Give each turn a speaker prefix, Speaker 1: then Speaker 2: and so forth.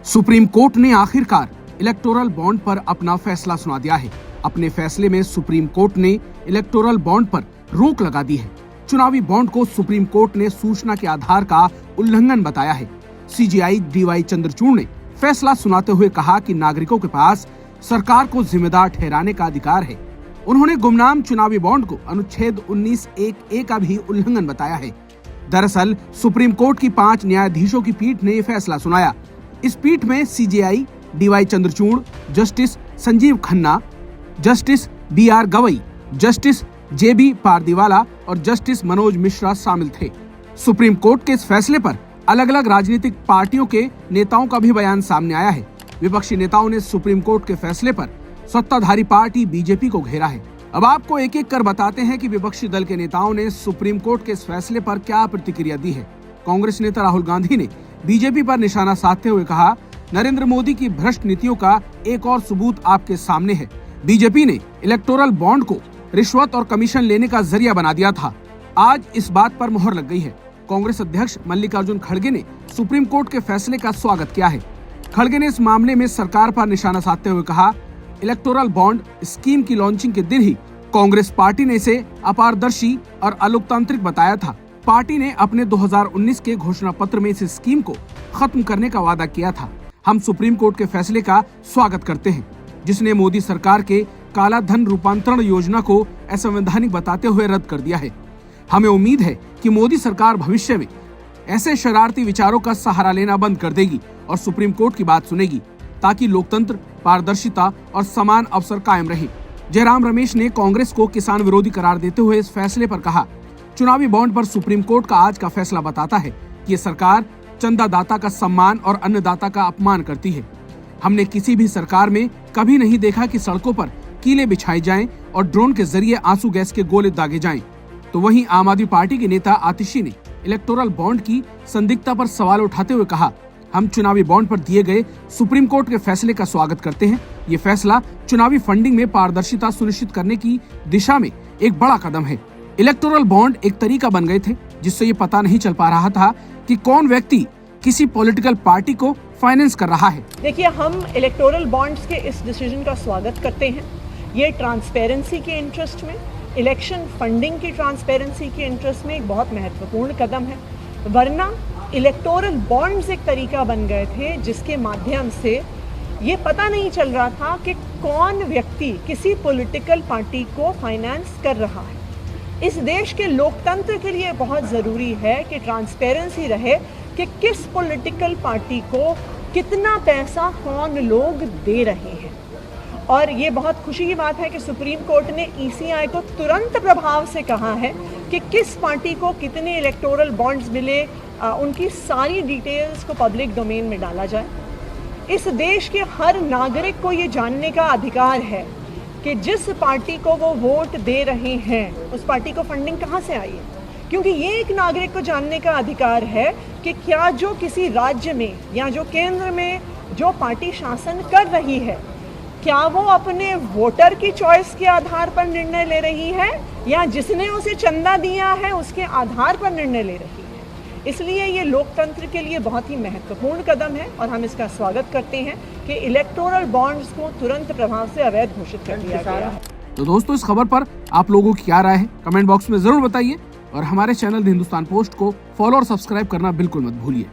Speaker 1: Supreme court ने आखिरकार electoral bond पर अपना फैसला सुना दिया है। अपने फैसले में सुप्रीम कोर्ट ने इलेक्टोरल बॉन्ड पर रोक लगा दी है। चुनावी बॉन्ड को सुप्रीम कोर्ट ने सूचना के आधार का उल्लंघन बताया है। सीजेआई डीवाई चंद्रचूड़ ने फैसला सुनाते हुए कहा कि नागरिकों के पास सरकार को जिम्मेदार ठहराने का अधिकार है। उन्होंने गुमनाम चुनावी बॉन्ड को अनुच्छेद 19(1)(a) का भी उल्लंघन बताया है। दरअसल सुप्रीम कोर्ट की 5 न्यायाधीशों की पीठ ने ये फैसला सुनाया। इस पीठ में CJI DY Chandrachud, justice Sanjiv Khanna, justice BR Gavai, justice JB Pardiwala और जस्टिस मनोज मिश्रा शामिल थे। सुप्रीम कोर्ट के इस फैसले पर अलग अलग राजनीतिक पार्टियों के नेताओं का भी बयान सामने आया है। विपक्षी नेताओं ने सुप्रीम कोर्ट के फैसले पर सत्ताधारी पार्टी बीजेपी को घेरा है। अब आपको एक एक कर बताते हैं कि विपक्षी दल के नेताओं ने सुप्रीम कोर्ट के इस फैसले पर क्या प्रतिक्रिया दी है। कांग्रेस नेता राहुल गांधी ने बीजेपी पर निशाना साधते हुए कहा, नरेंद्र मोदी की भ्रष्ट नीतियों का एक और सबूत आपके सामने है। बीजेपी ने इलेक्टोरल बॉन्ड को रिश्वत और कमीशन लेने का जरिया बना दिया था। आज इस बात पर मोहर लग गई है। कांग्रेस अध्यक्ष मल्लिकार्जुन खड़गे ने सुप्रीम कोर्ट के फैसले का स्वागत किया है। खड़गे ने इस मामले में सरकार पर निशाना साधते हुए कहा, इलेक्टोरल बॉन्ड स्कीम की लॉन्चिंग के दिन ही कांग्रेस पार्टी ने इसे अपारदर्शी और अलोकतांत्रिक बताया था। पार्टी ने अपने 2019 के घोषणा पत्र में इस स्कीम को खत्म करने का वादा किया था। हम सुप्रीम कोर्ट के फैसले का स्वागत करते हैं, जिसने मोदी सरकार के काला धन रूपांतरण योजना को असंवैधानिक बताते हुए रद्द कर दिया है। हमें उम्मीद है कि मोदी सरकार भविष्य में ऐसे शरारती विचारों का सहारा लेना बंद कर देगी और सुप्रीम कोर्ट की बात सुनेगी, ताकि लोकतंत्र, पारदर्शिता और समान अवसर कायम रहे। जयराम रमेश ने कांग्रेस को किसान विरोधी करार देते हुए इस फैसले पर कहा, चुनावी बॉन्ड पर सुप्रीम कोर्ट का आज का फैसला बताता है कि ये सरकार चंदादाता का सम्मान और अन्नदाता का अपमान करती है। हमने किसी भी सरकार में कभी नहीं देखा कि सड़कों पर कीले बिछाए जाएं और ड्रोन के जरिए आंसू गैस के गोले दागे जाएं। तो वहीं आम आदमी पार्टी के नेता आतिशी ने इलेक्टोरल बॉन्ड की संदिग्धता पर सवाल उठाते हुए कहा, हम चुनावी बॉन्ड पर दिए गए सुप्रीम कोर्ट के फैसले का स्वागत करते हैं। ये फैसला चुनावी फंडिंग में पारदर्शिता सुनिश्चित करने की दिशा में एक बड़ा कदम है। इलेक्टोरल बॉन्ड एक तरीका बन गए थे जिससे ये पता नहीं चल पा रहा था कि कौन व्यक्ति किसी पॉलिटिकल पार्टी को फाइनेंस कर रहा है।
Speaker 2: देखिए, हम इलेक्टोरल बॉन्ड्स के इस डिसीजन का स्वागत करते हैं। ये ट्रांसपेरेंसी के इंटरेस्ट में, इलेक्शन फंडिंग की ट्रांसपेरेंसी के इंटरेस्ट में एक बहुत महत्वपूर्ण कदम है। वरना इलेक्टोरल बॉन्ड्स एक तरीका बन गए थे जिसके माध्यम से ये पता नहीं चल रहा था कि कौन व्यक्ति किसी पॉलिटिकल पार्टी को फाइनेंस कर रहा है। इस देश के लोकतंत्र के लिए बहुत ज़रूरी है कि ट्रांसपेरेंसी रहे कि किस पॉलिटिकल पार्टी को कितना पैसा कौन लोग दे रहे हैं। और ये बहुत खुशी की बात है कि सुप्रीम कोर्ट ने ECI को तुरंत प्रभाव से कहा है कि किस पार्टी को कितने इलेक्टोरल बॉन्ड्स मिले, उनकी सारी डिटेल्स को पब्लिक डोमेन में डाला जाए। इस देश के हर नागरिक को ये जानने का अधिकार है कि जिस पार्टी को वो वोट दे रहे हैं उस पार्टी को फंडिंग कहाँ से आई है। क्योंकि ये एक नागरिक को जानने का अधिकार है कि क्या जो किसी राज्य में या जो केंद्र में जो पार्टी शासन कर रही है, क्या वो अपने वोटर की चॉइस के आधार पर निर्णय ले रही है या जिसने उसे चंदा दिया है उसके आधार पर निर्णय ले रही है। इसलिए ये लोकतंत्र के लिए बहुत ही महत्वपूर्ण कदम है और हम इसका स्वागत करते हैं कि इलेक्टोरल बॉन्ड्स को तुरंत प्रभाव से अवैध घोषित कर दिया गया है।
Speaker 1: तो दोस्तों, इस खबर पर आप लोगों की क्या राय है, कमेंट बॉक्स में जरूर बताइए और हमारे चैनल द हिंदुस्तान पोस्ट को फॉलो और सब्सक्राइब करना बिल्कुल मत भूलिए।